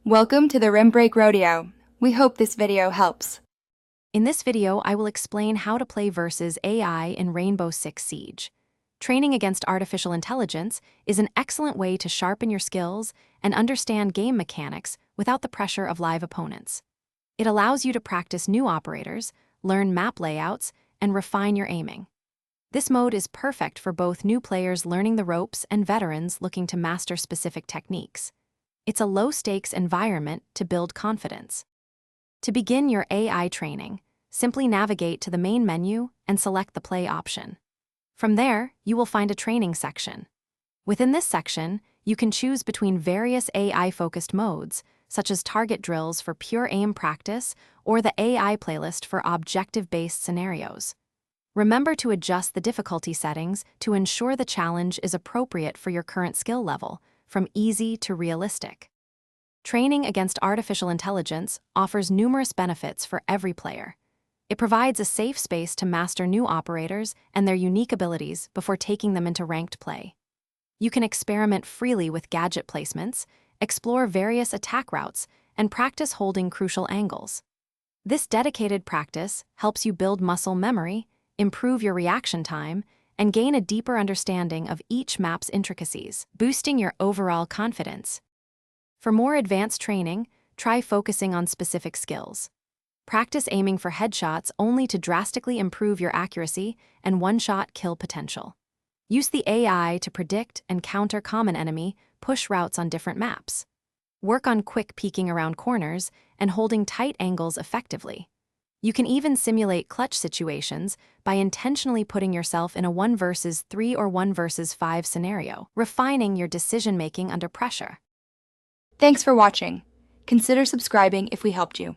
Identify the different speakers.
Speaker 1: Welcome to the Rim Break Rodeo. We hope this video helps.
Speaker 2: In this video, I will explain how to play versus AI in Rainbow Six Siege. Training against artificial intelligence is an excellent way to sharpen your skills and understand game mechanics without the pressure of live opponents. It allows you to practice new operators, learn map layouts, and refine your aiming. This mode is perfect for both new players learning the ropes and veterans looking to master specific techniques. It's a low-stakes environment to build confidence. To begin your AI training, simply navigate to the main menu and select the Play option. From there, you will find a training section. Within this section, you can choose between various AI-focused modes, such as target drills for pure aim practice or the AI playlist for objective-based scenarios. Remember to adjust the difficulty settings to ensure the challenge is appropriate for your current skill level, from easy to realistic. Training against artificial intelligence offers numerous benefits for every player. It provides a safe space to master new operators and their unique abilities before taking them into ranked play. You can experiment freely with gadget placements, explore various attack routes, and practice holding crucial angles. This dedicated practice helps you build muscle memory, improve your reaction time, and gain a deeper understanding of each map's intricacies, boosting your overall confidence. For more advanced training, try focusing on specific skills. Practice aiming for headshots only to drastically improve your accuracy and one-shot kill potential. Use the AI to predict and counter common enemy push routes on different maps. Work on quick peeking around corners and holding tight angles effectively. You can even simulate clutch situations by intentionally putting yourself in a 1 versus 3 or 1 versus 5 scenario, refining your decision-making under pressure.
Speaker 1: Thanks for watching. Consider subscribing if we helped you.